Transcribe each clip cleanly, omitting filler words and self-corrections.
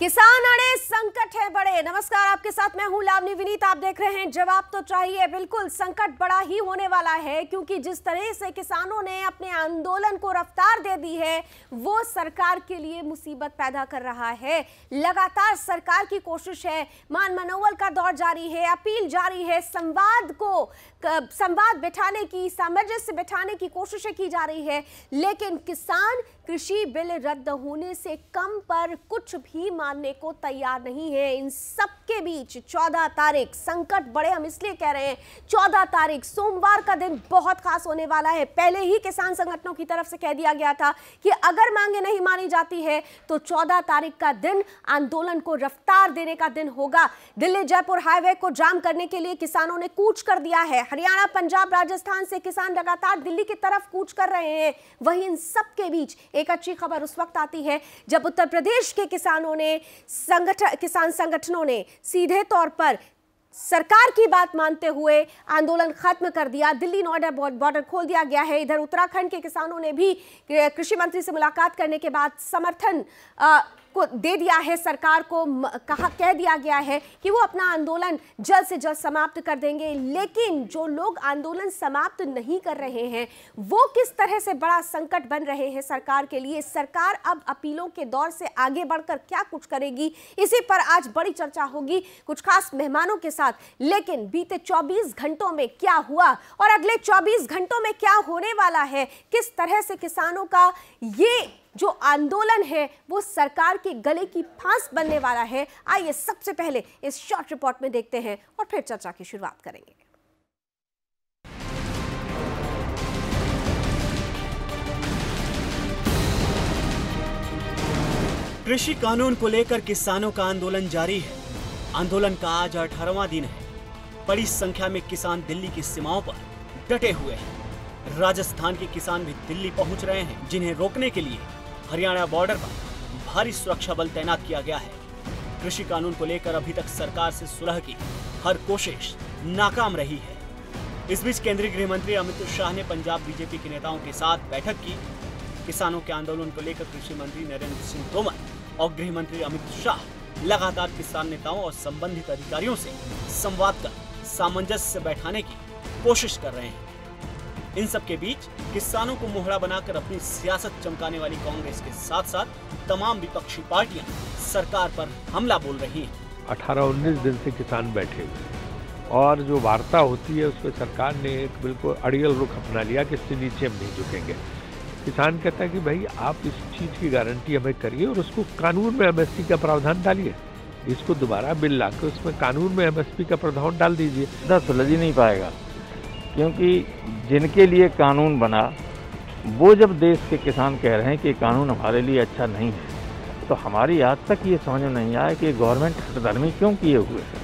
किसान अड़े संकट है बड़े। नमस्कार, आपके साथ मैं हूं लावनी विनीत। आप देख रहे हैं जवाब तो चाहिए। बिल्कुल संकट बड़ा ही होने वाला है, क्योंकि जिस तरह से किसानों ने अपने आंदोलन को रफ्तार दे दी है वो सरकार के लिए मुसीबत पैदा कर रहा है। लगातार सरकार की कोशिश है, मान मनोवल का दौर जारी है, अपील जारी है, संवाद बैठाने की, सामंजस्य बैठाने की कोशिशें की जा रही है, लेकिन किसान कृषि बिल रद्द होने से कम पर कुछ भी मानने को तैयार नहीं है। इन सब के बीच 14 तारीख संकट बड़े हम इसलिए कह रहे हैं, 14 तारीख सोमवार का दिन बहुत खास होने वाला है। पहले ही किसान संगठनों की तरफ से कह दिया गया था कि अगर मांगे नहीं मानी जाती है तो 14 तारीख का दिन आंदोलन को रफ्तार देने का दिन होगा। दिल्ली जयपुर हाईवे को जाम करने के लिए किसानों ने कूच कर दिया है। हरियाणा, पंजाब, राजस्थान से किसान लगातार दिल्ली की तरफ कूच कर रहे हैं। वहीं इन सब के बीच एक अच्छी खबर उस वक्त आती है जब उत्तर प्रदेश के किसानों ने किसान संगठनों ने सीधे तौर पर सरकार की बात मानते हुए आंदोलन खत्म कर दिया। दिल्ली नोएडा बॉर्डर खोल दिया गया है। इधर उत्तराखंड के किसानों ने भी कृषि मंत्री से मुलाकात करने के बाद समर्थन को दे दिया है। सरकार को कह दिया गया है कि वो अपना आंदोलन जल्द से जल्द समाप्त कर देंगे। लेकिन जो लोग आंदोलन समाप्त नहीं कर रहे हैं वो किस तरह से बड़ा संकट बन रहे हैं सरकार के लिए। सरकार अब अपीलों के दौर से आगे बढ़कर क्या कुछ करेगी, इसी पर आज बड़ी चर्चा होगी कुछ खास मेहमानों के साथ। लेकिन बीते 24 घंटों में क्या हुआ और अगले 24 घंटों में क्या होने वाला है, किस तरह से किसानों का ये जो आंदोलन है वो सरकार के गले की फांस बनने वाला है, आइए सबसे पहले इस शॉर्ट रिपोर्ट में देखते हैं और फिर चर्चा की शुरुआत करेंगे। कृषि कानून को लेकर किसानों का आंदोलन जारी है। आंदोलन का आज 18वां दिन है। बड़ी संख्या में किसान दिल्ली की सीमाओं पर डटे हुए हैं। राजस्थान के किसान भी दिल्ली पहुंच रहे हैं, जिन्हें रोकने के लिए हरियाणा बॉर्डर पर भारी सुरक्षा बल तैनात किया गया है। कृषि कानून को लेकर अभी तक सरकार से सुलह की हर कोशिश नाकाम रही है। इस बीच केंद्रीय गृह मंत्री अमित शाह ने पंजाब बीजेपी के नेताओं के साथ बैठक की। किसानों के आंदोलन को लेकर कृषि मंत्री नरेंद्र सिंह तोमर और गृह मंत्री अमित शाह लगातार किसान नेताओं और संबंधित अधिकारियों से संवाद कर सामंजस्य बैठाने की कोशिश कर रहे हैं। इन सब के बीच किसानों को मोहरा बनाकर अपनी सियासत चमकाने वाली कांग्रेस के साथ साथ तमाम विपक्षी पार्टियां सरकार पर हमला बोल रही हैं। 18-19 दिन से किसान बैठे हुए और जो वार्ता होती है उसमें सरकार ने एक बिल्कुल अड़ियल रुख अपना लिया कि इससे नीचे हम नहीं झुकेंगे। किसान कहता है कि भाई आप इस चीज़ की गारंटी हमें करिए और उसको कानून में एमएसपी का प्रावधान डालिए। इसको दोबारा बिल लाकर उसमें कानून में एमएसपी का प्रावधान डाल दीजिए। इतना सुलझ ही नहीं पाएगा, क्योंकि जिनके लिए कानून बना वो जब देश के किसान कह रहे हैं कि कानून हमारे लिए अच्छा नहीं है, तो हमारी आज तक ये समझ में नहीं आया कि गवर्नमेंट हठधर्मी क्यों किए हुए है।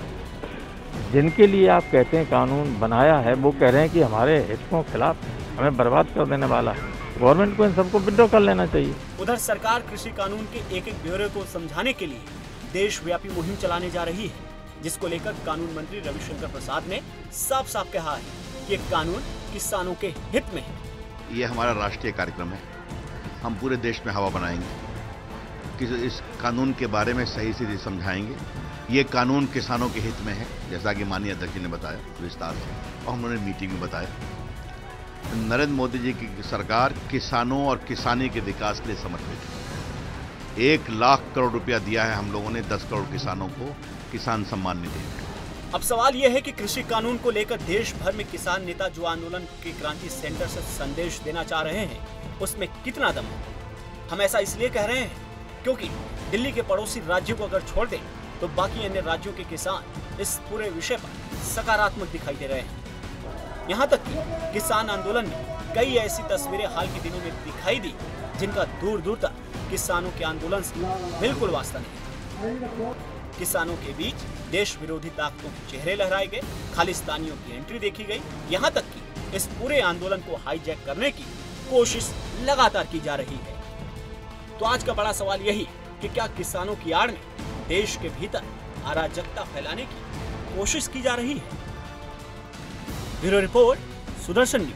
जिनके लिए आप कहते हैं कानून बनाया है वो कह रहे हैं कि हमारे हितों के खिलाफ हमें बर्बाद कर देने वाला है। गवर्नमेंट को इन सबको विड्रॉ कर लेना चाहिए। उधर सरकार कृषि कानून के एक एक ब्यौरे को समझाने के लिए देशव्यापी मुहिम चलाने जा रही है, जिसको लेकर कानून मंत्री रविशंकर प्रसाद ने साफ साफ कहा है कि ये कानून किसानों के हित में है। ये हमारा राष्ट्रीय कार्यक्रम है। हम पूरे देश में हवा बनाएंगे कि इस कानून के बारे में सही से समझाएंगे। ये कानून किसानों के हित में है, जैसा कि माननीय अध्यक्ष जी ने बताया विस्तार से और उन्होंने मीटिंग में बताया। नरेंद्र मोदी जी की सरकार किसानों और किसानी के विकास के लिए समर्पित है। 1 लाख करोड़ रुपया दिया है हम लोगों ने 10 करोड़ किसानों को किसान सम्मान निधि। अब सवाल यह है कि कृषि कानून को लेकर देश भर में किसान नेता जो आंदोलन के क्रांति सेंटर से संदेश देना चाह रहे हैं उसमें कितना दम है। हम ऐसा इसलिए कह रहे हैं क्योंकि दिल्ली के पड़ोसी राज्यों को अगर छोड़ दें तो बाकी अन्य राज्यों के किसान इस पूरे विषय पर सकारात्मक दिखाई दे रहे हैं। यहाँ तक कि किसान आंदोलन में कई ऐसी तस्वीरें हाल के दिनों में दिखाई दी जिनका दूर दूर तक किसानों के आंदोलन से बिल्कुल वास्ता नहीं। किसानों के बीच देश विरोधी ताकतों के चेहरे लहराए गए, खालिस्तानियों की एंट्री देखी गई। यहाँ तक कि इस पूरे आंदोलन को हाईजैक करने की कोशिश लगातार की जा रही है। तो आज का बड़ा सवाल यही कि क्या किसानों की आड़ में देश के भीतर अराजकता फैलाने की कोशिश की जा रही है। Bureau report, Sudarshan news.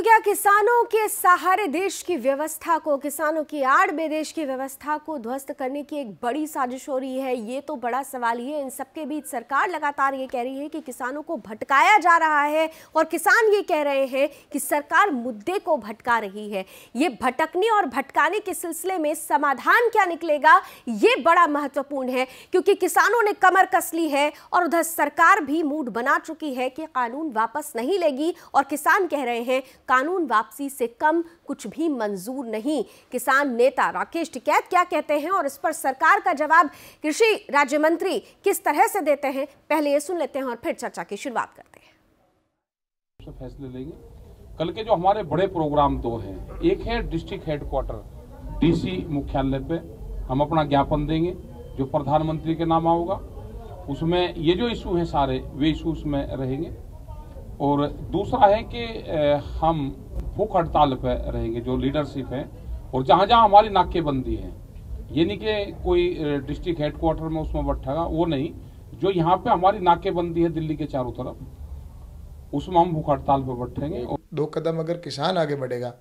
गया किसानों के सहारे देश की व्यवस्था को, किसानों की आड़ में देश की व्यवस्था को ध्वस्त करने की एक बड़ी साजिश हो रही है। ये तो बड़ा सवाल ही है। इन सबके बीच सरकार लगातार ये कह रही है कि किसानों को भटकाया जा रहा है और किसान ये कह रहे हैं कि सरकार मुद्दे को भटका रही है। ये भटकने और भटकाने के सिलसिले में समाधान क्या निकलेगा, ये बड़ा महत्वपूर्ण है, क्योंकि किसानों ने कमर कस ली है और उधर सरकार भी मूड बना चुकी है कि कानून वापस नहीं लेगी और किसान कह रहे हैं कानून वापसी से कम कुछ भी मंजूर नहीं। किसान नेता राकेश टिकैत क्या कहते हैं और इस पर सरकार का जवाब कृषि राज्य मंत्री किस तरह से देते हैं, पहले ये सुन लेते हैं और फिर चर्चा की शुरुआत करते हैं। फैसले लेंगे। कल के जो हमारे बड़े प्रोग्राम दो हैं, एक है डिस्ट्रिक्ट हेडक्वार्टर डीसी मुख्यालय पे हम अपना ज्ञापन देंगे जो प्रधानमंत्री के नाम होगा। उसमें ये जो इशू है सारे वे इशू उसमें रहेंगे। और दूसरा है कि हम भूख हड़ताल पे रहेंगे जो लीडरशिप है, और जहाँ जहाँ हमारी नाकेबंदी है, ये नहीं कि कोई डिस्ट्रिक्ट हेडक्वार्टर में उसमें बैठेगा, वो नहीं, जो यहाँ पे हमारी नाकेबंदी है दिल्ली के चारों तरफ, उसमें हम भूख हड़ताल पे बैठेंगे। 2 कदम अगर किसान आगे बढ़ेगा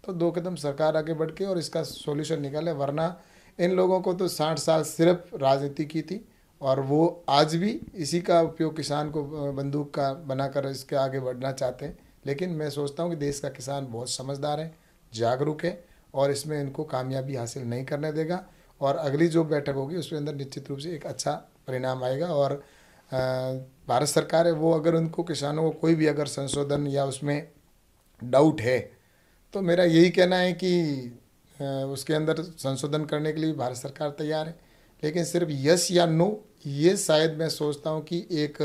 तो 2 कदम सरकार आगे बढ़ के और इसका सॉल्यूशन निकाले, वरना इन लोगों को तो 60 साल सिर्फ राजनीति की थी और वो आज भी इसी का उपयोग किसान को बंदूक का बनाकर इसके आगे बढ़ना चाहते हैं। लेकिन मैं सोचता हूँ कि देश का किसान बहुत समझदार है, जागरूक है और इसमें इनको कामयाबी हासिल नहीं करने देगा। और अगली जो बैठक होगी उसके अंदर निश्चित रूप से एक अच्छा परिणाम आएगा। और भारत सरकार है वो अगर उनको किसानों को कोई भी अगर संशोधन या उसमें डाउट है तो मेरा यही कहना है कि उसके अंदर संशोधन करने के लिए भारत सरकार तैयार है। लेकिन सिर्फ यस या नो, ये शायद मैं सोचता हूँ कि एक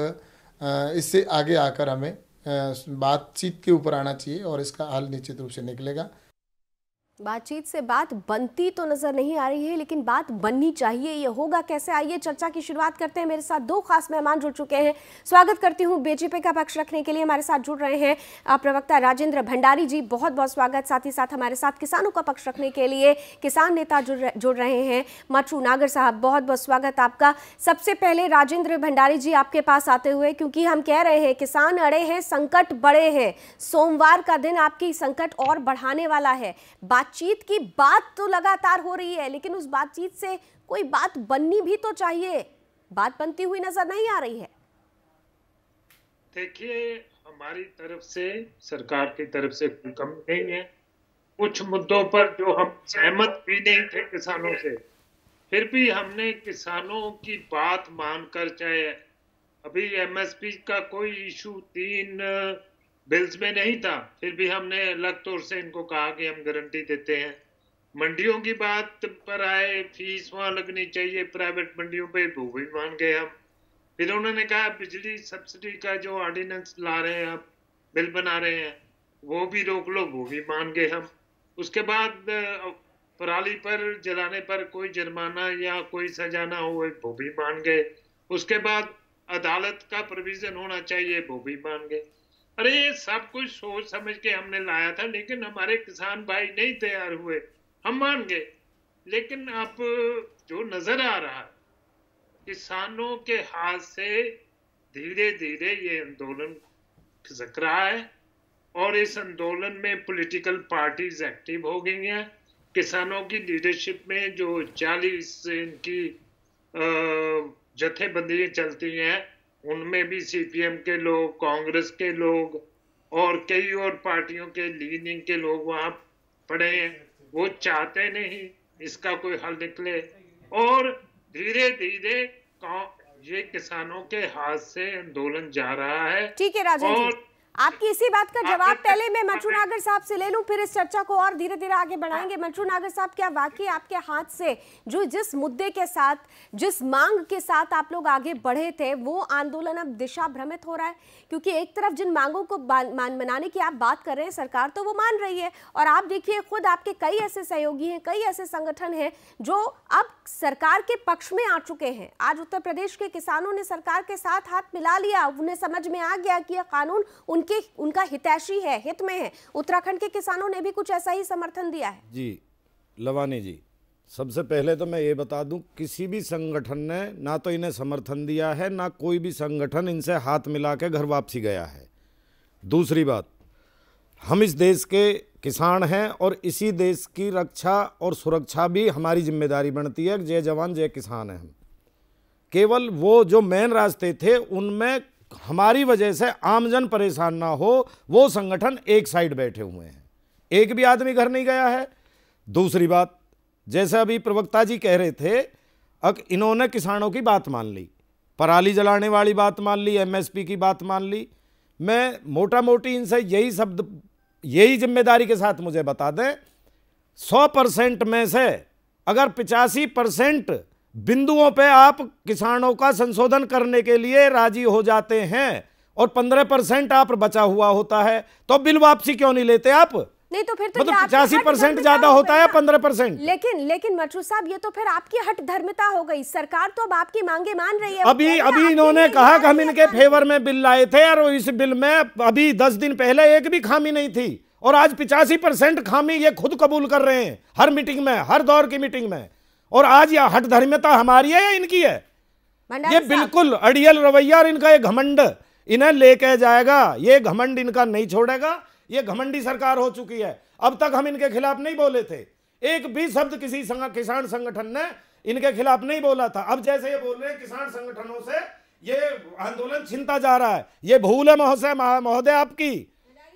इससे आगे आकर हमें बातचीत के ऊपर आना चाहिए और इसका हल निश्चित रूप से निकलेगा। बातचीत से बात बनती तो नजर नहीं आ रही है, लेकिन बात बननी चाहिए। ये होगा कैसे, आइए चर्चा की शुरुआत करते हैं। मेरे साथ 2 खास मेहमान जुड़ चुके हैं। स्वागत करती हूं बीजेपी का पक्ष रखने के लिए हमारे साथ जुड़ रहे हैं प्रवक्ता राजेंद्र भंडारी जी, बहुत बहुत स्वागत। साथ ही साथ हमारे साथ किसानों का पक्ष रखने के लिए किसान नेता जुड़ रहे हैं मच्छू नागर साहब, बहुत बहुत स्वागत आपका। सबसे पहले राजेंद्र भंडारी जी आपके पास आते हुए, क्योंकि हम कह रहे हैं किसान अड़े हैं, संकट बड़े हैं, सोमवार का दिन आपकी संकट और बढ़ाने वाला है। बातचीत की बात तो लगातार हो रही है, लेकिन उस बातचीत से कोई बात बननी भी तो चाहिए। बात बनती हुई नजर नहीं आ रही है। देखिए, हमारी तरफ से, सरकार की तरफ से कोई कमी नहीं है। कुछ मुद्दों पर जो हम सहमत भी नहीं थे किसानों से, फिर भी हमने किसानों की बात मानकर, चाहे अभी एमएसपी का कोई इशू 3 बिल्स में नहीं था, फिर भी हमने अलग तौर से इनको कहा कि हम गारंटी देते हैं। मंडियों की बात पर आए, फीस वहां लगनी चाहिए प्राइवेट मंडियों पे, वो भी मान गए हम। फिर उन्होंने कहा बिजली सब्सिडी का जो ऑर्डिनेंस ला रहे हैं आप, बिल बना रहे हैं, वो भी रोक लो, वो भी मान गए हम। उसके बाद पराली पर जलाने पर कोई जुर्माना या कोई सजा ना हो, वो भी मान गए। उसके बाद अदालत का प्रोविजन होना चाहिए, वो भी मान गए। अरे ये सब कुछ सोच समझ के हमने लाया था, लेकिन हमारे किसान भाई नहीं तैयार हुए, हम मान गए। लेकिन अब जो नजर आ रहा है, किसानों के हाथ से धीरे धीरे ये आंदोलन खिसक रहा है और इस आंदोलन में पॉलिटिकल पार्टीज एक्टिव हो गई हैं। किसानों की लीडरशिप में जो 40 इनकी जथेबंदियां चलती हैं, उनमें भी सीपीएम के लोग, कांग्रेस के लोग और कई और पार्टियों के लीनिंग के लोग वहां पड़े हैं। वो चाहते नहीं इसका कोई हल निकले और धीरे धीरे ये किसानों के हाथ से आंदोलन जा रहा है। ठीक है राजेंद्र जी, आपकी इसी बात का जवाब पहले मैं मच्छू नागर साहब से ले लूं, फिर इस चर्चा को और धीरे धीरे आगे बढ़ाएंगे। मच्छू नागर साहब, क्या वाकई आपके हाथ से जो जिस मुद्दे के साथ, जिस मांग के साथ आप लोग आगे बढ़े थे, वो आंदोलन अब दिशा भ्रमित हो रहा है? क्योंकि एक तरफ जिन मांगों को मनाने की आप बात कर रहे हैं, सरकार तो वो मान रही है, और आप देखिए खुद आपके कई ऐसे सहयोगी हैं, कई ऐसे संगठन हैं जो अब सरकार के पक्ष में आ चुके हैं। आज उत्तर प्रदेश के किसानों ने सरकार के साथ हाथ मिला लिया, उन्हें समझ में आ गया कि यह कानून उनका हितैषी है, हित में है। उत्तराखंड के किसानों ने भी कुछ ऐसा ही समर्थन दिया है। जी लवानी जी, सबसे पहले तो मैं ये बता दूं, किसी भी संगठन ने ना तो इन्हें समर्थन दिया है, ना कोई भी संगठन इनसे हाथ मिला के घर वापसी गया है। दूसरी बात, हम इस देश के किसान हैं और इसी देश की रक्षा और सुरक्षा भी हमारी जिम्मेदारी बनती है। जय जवान जय किसान है हम। केवल वो जो मेन रास्ते थे उनमें हमारी वजह से आमजन परेशान ना हो, वो संगठन एक साइड बैठे हुए हैं, एक भी आदमी घर नहीं गया है। दूसरी बात, जैसे अभी प्रवक्ता जी कह रहे थे, इन्होंने किसानों की बात मान ली, पराली जलाने वाली बात मान ली, एमएसपी की बात मान ली। मैं मोटा मोटी इनसे यही जिम्मेदारी के साथ मुझे बता दें, 100% में से अगर 85% बिंदुओं पे आप किसानों का संशोधन करने के लिए राजी हो जाते हैं और 15% आप बचा हुआ होता है, तो बिल वापसी क्यों नहीं लेते आप? नहीं तो फिर तो मतलब 85% ज्यादा होता है 15%। लेकिन मटरू साहब, ये तो फिर आपकी हट धर्मिता हो गई। सरकार तो अब आपकी मांगे मान रही है। अभी इन्होंने कहा कि हम इनके फेवर में बिल लाए थे और इस बिल में अभी 10 दिन पहले एक भी खामी नहीं थी, और आज 85% खामी ये खुद कबूल कर रहे हैं हर मीटिंग में, हर दौर की मीटिंग में। और आज यह हट धर्मिता हमारी है या इनकी है? ये बिल्कुल अड़ियल रवैया और इनका ये घमंड इन्हें लेके जाएगा। ये घमंड इनका नहीं छोड़ेगा। ये घमंडी सरकार हो चुकी है। अब तक हम इनके खिलाफ नहीं बोले थे, एक भी शब्द किसी किसान संगठन ने इनके खिलाफ नहीं बोला था। अब जैसे ये बोल रहे हैं किसान संगठनों से ये आंदोलन छिनता जा रहा है, ये भूल है महोदय आपकी।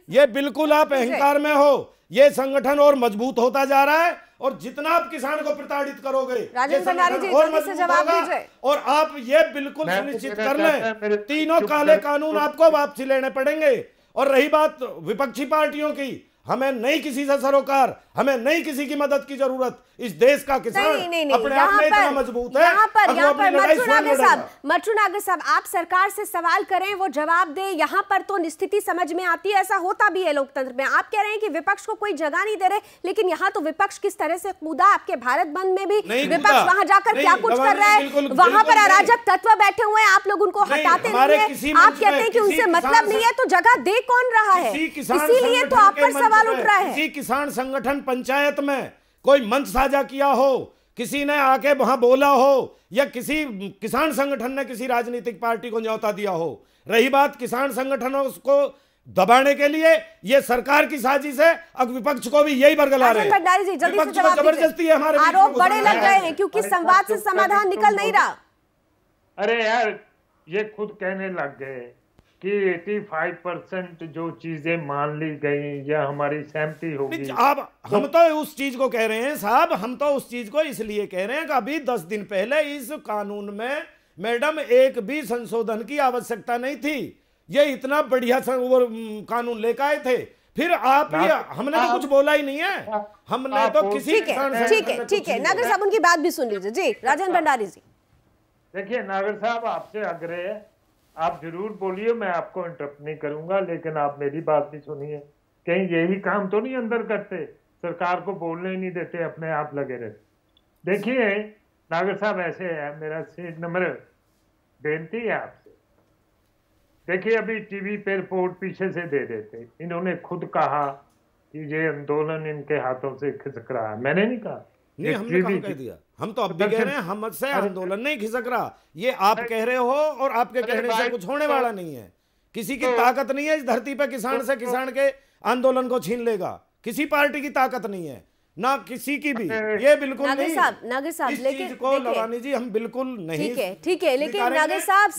ये बिल्कुल आप अहंकार में हो। ये संगठन और मजबूत होता जा रहा है, और जितना आप किसान को प्रताड़ित करोगे ये संगठन और मजबूत होगा। और आप ये बिल्कुल सुनिश्चित कर लें, तीनों काले कानून आपको वापसी लेने पड़ेंगे। और रही बात विपक्षी पार्टियों की, हमें नहीं किसी से सरोकार, हमें नहीं किसी की मदद की जरूरत। इस देश का किसान अपने आप में इतना मजबूत है। यहाँ पर मटरू नागर साहब, आप सरकार से सवाल करें, वो जवाब दे। यहाँ पर तो स्थिति समझ में आती है, ऐसा होता भी है लोकतंत्र में। आप कह रहे हैं कि विपक्ष को कोई जगह नहीं दे रहे, लेकिन यहाँ तो विपक्ष किस तरह से कूदा। आपके भारत बंद में भी विपक्ष वहां जाकर क्या कुछ कर रहा है, वहां पर अराजक तत्व बैठे हुए हैं, आप लोग उनको हटाते नहीं है। आप कहते हैं कि उनसे मतलब नहीं है, तो जगह दे कौन रहा है? इसीलिए तो आप पर सवाल उठ रहा है। किसी किसान संगठन पंचायत में कोई मंच साझा किया हो, किसी ने आके वहां बोला हो, या किसी किसान संगठन ने किसी राजनीतिक पार्टी को न्योता दिया हो। रही बात किसान संगठनों को दबाने के लिए ये सरकार की साजिश है, अब विपक्ष को भी यही बरगला रहे हैं। भंडारी जी, जल्दी से जवाब जबरदस्ती है हमारे आरोप बड़े लग गए हैं क्योंकि संवाद से समाधान निकल नहीं रहा। अरे यार, ये खुद कहने लग गए कि 85% जो चीजें मान ली गई या हमारी सहमति होगी। अब हम तो उस चीज को कह रहे हैं साहब, हम तो उस चीज को इसलिए कह रहे हैं कि अभी 10 दिन पहले इस कानून में मैडम एक भी संशोधन की आवश्यकता नहीं थी। ये इतना बढ़िया कानून लेकर आए थे, फिर आप ये हमने तो कुछ बोला ही नहीं है। हमने तो किसी ठीक है नागर साहब, उनकी बात भी सुन लीजिए। जी राजेंद्र भंडारी जी। देखिए नागर साहब, आपसे आग्रह है, आप जरूर बोलिए, मैं आपको इंटरप्ट नहीं करूंगा, लेकिन आप मेरी बात भी सुनिए। कहीं यही काम तो नहीं अंदर करते, सरकार को बोलने ही नहीं देते, अपने आप लगे रहते। देखिए नागर साहब, ऐसे है, मेरा सीट नंबर बेनती है आपसे। देखिए अभी टीवी पे रिपोर्ट पीछे से दे देते, इन्होंने खुद कहा कि ये आंदोलन इनके हाथों से खिसक रहा है। मैंने नहीं कहा, नहीं हमने कहाँ कह दिया। हम तो अब भी कह रहे हैं हमसे आंदोलन नहीं खिसक रहा, ये आप कह रहे हो, और आपके कहने से कुछ होने वाला नहीं है। किसी की ताकत नहीं है इस धरती पे किसान से किसान के आंदोलन को छीन लेगा। किसी पार्टी की ताकत नहीं है, ना किसी की भी। ये बिल्कुल नागर नहीं। साहब इस चीज को लवानी जी हम बिल्कुल नहीं। ठीक है, लेकिन नागर साहब,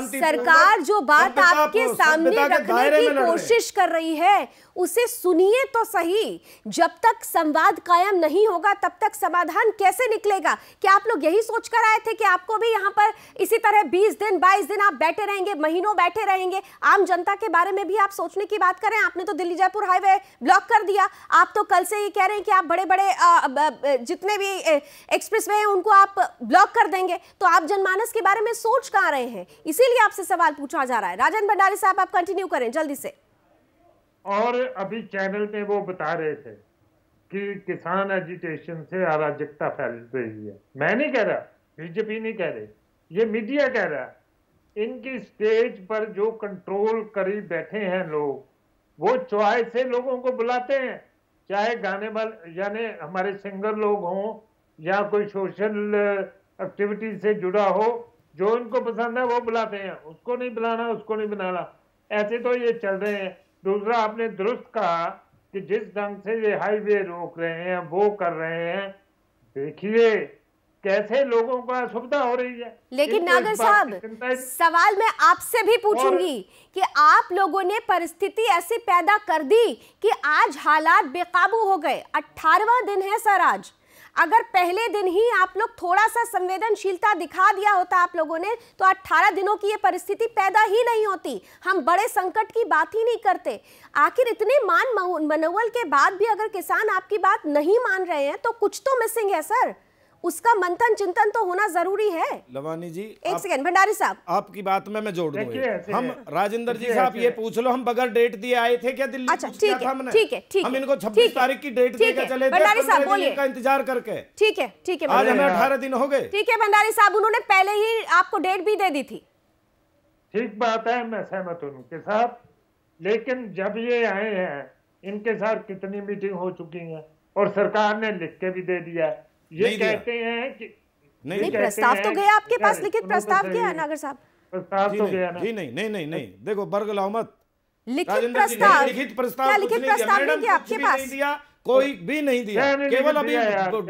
सरकार जो बात आपके सामने रखने की कोशिश कर रही है उसे सुनिए तो सही। जब तक संवाद कायम नहीं होगा तब तक समाधान कैसे निकलेगा? क्या आप लोग यही सोचकर आए थे कि आपको भी यहाँ पर इसी तरह 20 दिन 22 दिन आप बैठे रहेंगे, महीनों बैठे रहेंगे? आम जनता के बारे में भी आप सोचने की बात करें। आपने तो दिल्ली जयपुर हाईवे ब्लॉक कर दिया। आप तो कल से ये कह रहे हैं कि आप बड़े बड़े जितने भी एक्सप्रेस वे हैं उनको आप ब्लॉक कर देंगे। तो आप जनमानस के बारे में सोच कहाँ रहे हैं? इसीलिए आपसे सवाल पूछा जा रहा है। राजेंद्र भंडारी साहब, आप कंटिन्यू करें जल्दी से। और अभी चैनल पे वो बता रहे थे कि किसान एजिटेशन से अराजकता फैल रही है। मैं नहीं कह रहा, बीजेपी नहीं कह रही, ये मीडिया कह रहा है। इनकी स्टेज पर जो कंट्रोल करी बैठे हैं लोग, वो चॉइस से लोगों को बुलाते हैं, चाहे गाने वाले यानी हमारे सिंगर लोग हों या कोई सोशल एक्टिविटी से जुड़ा हो, जो इनको पसंद है वो बुलाते हैं। उसको नहीं बुलाना, उसको नहीं बुलाना, ऐसे तो ये चल रहे हैं। दूसरा आपने दुरुस्त कहा कि जिस ढंग से ये हाईवे रोक रहे हैं, वो कर रहे हैं, देखिए कैसे लोगों को असुविधा हो रही है। लेकिन नागर साहब, सवाल मैं आपसे भी पूछूंगी कि आप लोगों ने परिस्थिति ऐसी पैदा कर दी कि आज हालात बेकाबू हो गए। 18वां दिन है सर आज। अगर पहले दिन ही आप लोग थोड़ा सा संवेदनशीलता दिखा दिया होता आप लोगों ने, तो 18 दिनों की ये परिस्थिति पैदा ही नहीं होती। हम बड़े संकट की बात ही नहीं करते। आखिर इतने मनोबल के बाद भी अगर किसान आपकी बात नहीं मान रहे हैं तो कुछ तो मिसिंग है सर। उसका मंथन चिंतन तो होना जरूरी है। लवानी जी, एक सेकंड, भंडारी साहब आपकी बात में मैं जोड़ दूं। हम राजेंद्र जी से आप ये पूछ लो, हम बगैर डेट दिए आए थे क्या दिल्ली? अच्छा ठीक है, ठीक है, ठीक है। हम इनको 26 तारीख की डेट देकर चले थे, भंडारी साहब बोलिए, का इंतजार करके। ठीक है, ठीक है, आज हमें 18 दिन हो गए। ठीक है भंडारी साहब, उन्होंने पहले ही आपको डेट भी दे दी थी। ठीक बात है, मैं सहमत हूँ उनके साथ। लेकिन जब ये आए हैं, इनके साथ कितनी मीटिंग हो चुकी है और सरकार ने लिख के भी दे दिया। ये कहते हैं कि नहीं, प्रस्ताव तो गया आपके पास, लिखित प्रस्ताव गया नागर साहब? प्रस्ताव तो गया ना? जी नहीं, देखो बरगलाओ मत। लिखित प्रस्ताव, लिखित प्रस्ताव, क्या लिखित प्रस्ताव नहीं दिया आपके पास? कोई भी नहीं दिया, केवल अभी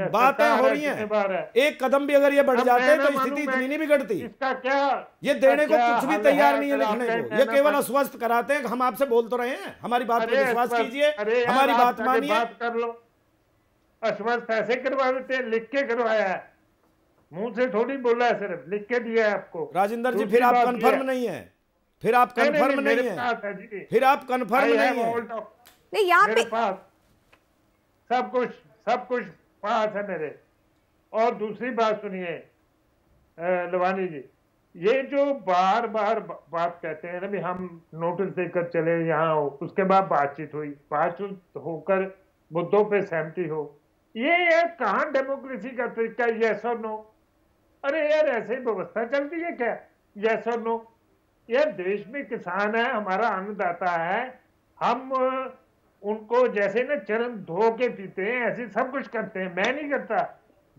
बातें हो रही हैं। एक कदम भी अगर ये बढ़ जाते तो स्थिति इतनी नहीं बिगड़ती। इसका क्या ये देने को कुछ भी तैयार नहीं है लिखने को। ये केवल आश्वस्त कराते हैं। हम आपसे बोल तो रहे हैं, हमारी बात पर विश्वास कीजिए, हमारी बात मानिए। बात कर लो, आश्वस्त ऐसे करवा देते हैं, लिख के करवाया है, मुंह से थोड़ी बोला है, सिर्फ लिख के दिया है आपको। राजेंद्र जी, फिर आप कंफर्म नहीं है, फिर आप कंफर्म नहीं है, फिर आप कंफर्म नहीं है। नहीं, यहाँ पे सब कुछ पास है मेरे। और दूसरी बात सुनिए लवानी जी, ये जो बार बार बात कहते हैं ना भी हम नोटिस देकर चले यहाँ हो, उसके बाद बातचीत हुई, बातचीत होकर मुद्दों पे सहमति हो, ये यार कहाँ डेमोक्रेसी का तरीका? यस और नो? अरे यार ऐसे ही व्यवस्था चलती है क्या? यस और नो? यार देश में किसान है, हमारा अन्नदाता है, हम उनको जैसे ना चरण धो के पीते हैं, ऐसे सब कुछ करते हैं। मैं नहीं करता,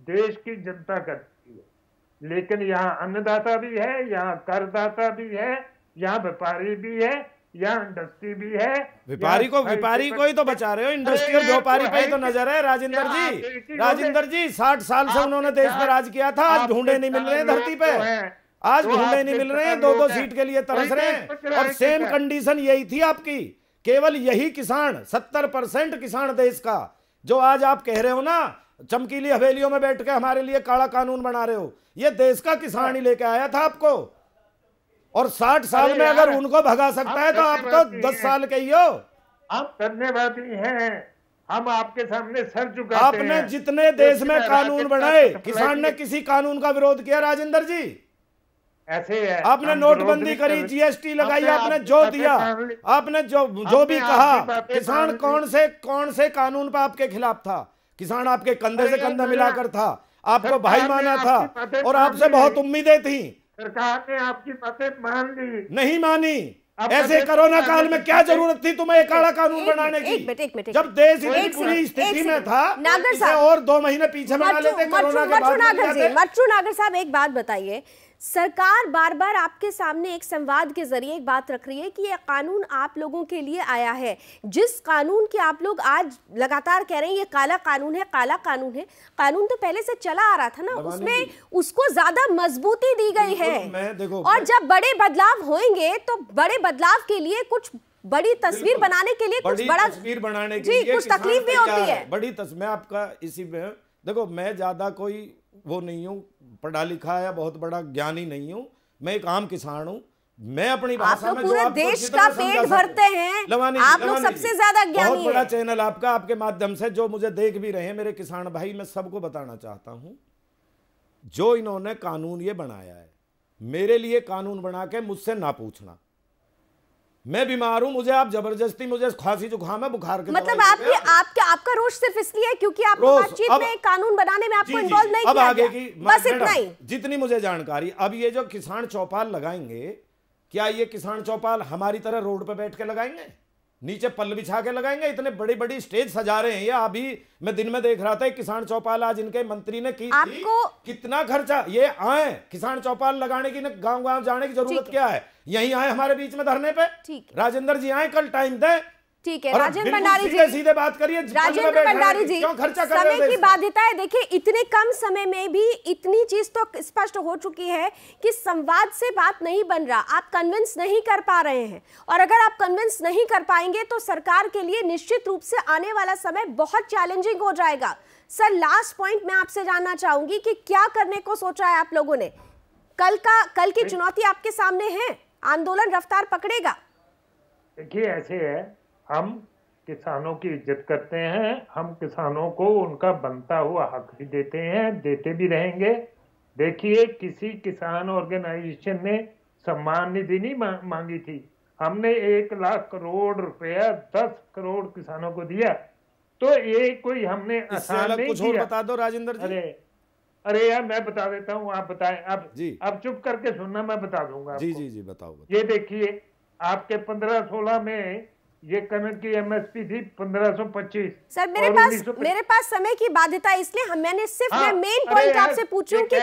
देश की जनता करती है। लेकिन यहाँ अन्नदाता भी है, यहाँ करदाता भी है, यहाँ व्यापारी भी है, यहाँ इंडस्ट्री भी है। व्यापारी को ही तो बचा रहे हो, इंडस्ट्री और व्यापारी पे ही तो नजर है। राजेंद्र जी 60 साल से उन्होंने देश में राज किया था, आज ढूंढे नहीं मिल रहे हैं धरती पे, आज ढूंढे नहीं मिल रहे हैं, 2-2 सीट के लिए तरस रहे हैं। और सेम कंडीशन यही थी आपकी। केवल यही किसान, 70% किसान देश का, जो आज आप कह रहे हो ना चमकीली हवेलियों में बैठ के हमारे लिए काला कानून बना रहे हो, ये देश का किसान ही लेके आया था आपको। और 60 साल में अगर उनको भगा सकता है तो आप तो 10 साल के ही हो। आप धन्यवादी हैं, हम आपके सामने सर झुकाते हैं। आपने जितने देश में कानून बनाए, किसान ने किसी कानून का विरोध किया राजेंद्र जी? ऐसे है, आपने नोटबंदी करी, जीएसटी लगाई, आपने जो दिया, आपने जो भी कहा, किसान कौन से कानून पर आपके खिलाफ था? किसान आपके कंधे से कंधा मिलाकर था, आपको भाई माना था और आपसे बहुत उम्मीदें थी। सरकार ने आपकी बातें मान ली? नहीं मानी। ऐसे कोरोना काल में क्या जरूरत थी तुम्हें एक काला कानून बनाने की? एक मिनट, जब देश इतनी बुरी स्थिति में था, इसे और 2 महीने पीछे बना लेते कोरोना के बाद। मर्चू नागर साहब, एक बात बताइए, सरकार बार बार आपके सामने एक संवाद के जरिए एक बात रख रही है कि यह कानून आप लोगों के लिए आया है। जिस कानून की आप लोग आज लगातार कह रहे हैं ये काला कानून है, काला कानून है, कानून तो पहले से चला आ रहा था ना, उसमें उसको ज्यादा मजबूती दी गई है। और जब बड़े बदलाव होंगे तो बड़े बदलाव के लिए कुछ बड़ी तस्वीर बनाने के लिए, कुछ बड़ा तस्वीर बनाने के लिए कुछ तकलीफ भी होती है। बड़ी तस्वीर आपका इसी में देखो, मैं ज्यादा कोई वो नहीं हूँ, पढ़ा लिखा या बहुत बड़ा ज्ञानी नहीं हूँ, मैं एक आम किसान हूँ। मैं अपनी भाषा में पूरे देश का पेट भरते हैं, आप लोग सबसे ज्यादा ज्ञानी बहुत बड़ा चैनल आपका, आपके माध्यम से जो मुझे देख भी रहे हैं मेरे किसान भाई, मैं सबको बताना चाहता हूँ, जो इन्होंने कानून ये बनाया है, मेरे लिए कानून बना के मुझसे ना पूछना। मैं बीमार हूं, मुझे आप जबरदस्ती, मुझे खांसी जुकाम है, बुखार के मतलब आपका रोष सिर्फ इसलिए है क्योंकि आप बातचीत में कानून बनाने में आपको इन्वॉल्व नहीं किया आगे की बस इतना ही। जितनी मुझे जानकारी, अब ये जो किसान चौपाल लगाएंगे, क्या ये किसान चौपाल हमारी तरह रोड पे बैठ के लगाएंगे? नीचे पल्ल बिछा के लगाएंगे, इतने बड़ी बड़ी स्टेज सजा रहे हैं। ये अभी मैं दिन में देख रहा था, किसान चौपाल आज इनके मंत्री ने की आपको कितना खर्चा। ये आए किसान चौपाल लगाने की, गांव गांव जाने की जरूरत क्या है, यहीं आए हमारे बीच में धरने पे। राजेंद्र जी आए, कल टाइम दे। ठीक है राजेंद्र भंडारी जी, सीधे बात करिए। राजेंद्र भंडारी जी, समय की बाध्यता है। देखिए इतने कम समय में भी इतनी चीज तो स्पष्ट हो चुकी है कि संवाद से बात नहीं बन रहा, आप कन्विंस नहीं कर पा रहे हैं। और अगर आप कन्विंस नहीं कर पाएंगे तो सरकार के लिए निश्चित रूप से आने वाला समय बहुत चैलेंजिंग हो जाएगा। सर लास्ट पॉइंट मैं आपसे जानना चाहूंगी कि क्या करने को सोचा है आप लोगों ने? कल की चुनौती आपके सामने है, आंदोलन रफ्तार पकड़ेगा। देखिए ऐसे है, हम किसानों की इज्जत करते हैं, हम किसानों को उनका बनता हुआ हक भी देते हैं, देते भी रहेंगे। देखिए किसी किसान ऑर्गेनाइजेशन ने सम्मान निधि नहीं मांगी थी, हमने 1 लाख करोड़ रुपया 10 करोड़ किसानों को दिया। तो ये कोई हमने आसान नहीं कुछ किया। और बता दो राजेंद्र जी। अरे यार मैं बता देता हूँ, आप बताएं। अब चुप करके सुनना, मैं बता दूंगा आपको। जी बताओ। ये देखिए आपके 15-16 में ये कनक की एमएसपी थी 1525। सर मेरे पास समय की बाध्यता, इसलिए मैंने सिर्फ मैं मेन पॉइंट आपसे पूछूं कि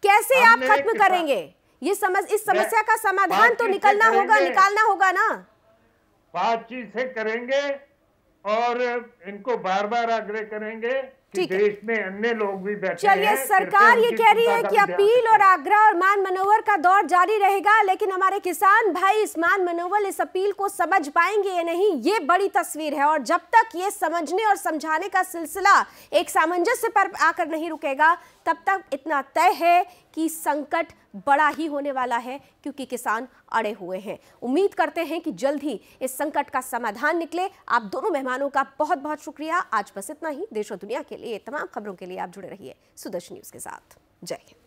कैसे आप खत्म करेंगे ये इस समस्या का समाधान तो निकालना होगा ना। बातचीत से करेंगे और इनको बार बार आग्रह करेंगे कि देश में अन्य लोग भी बैठे हैं। चलिए सरकार ये कह रही है कि अपील और आग्रह और मान मनोवर का दौर जारी रहेगा, लेकिन हमारे किसान भाई इस मान मनोवर, इस अपील को समझ पाएंगे या नहीं, ये बड़ी तस्वीर है। और जब तक ये समझने और समझाने का सिलसिला एक सामंजस्य पर आकर नहीं रुकेगा, तब तक इतना तय है कि संकट बड़ा ही होने वाला है, क्योंकि किसान अड़े हुए हैं। उम्मीद करते हैं कि जल्द ही इस संकट का समाधान निकले। आप दोनों मेहमानों का बहुत बहुत शुक्रिया। आज बस इतना ही। देश और दुनिया के लिए तमाम खबरों के लिए आप जुड़े रहिए सुदर्शन न्यूज के साथ। जय हिंद।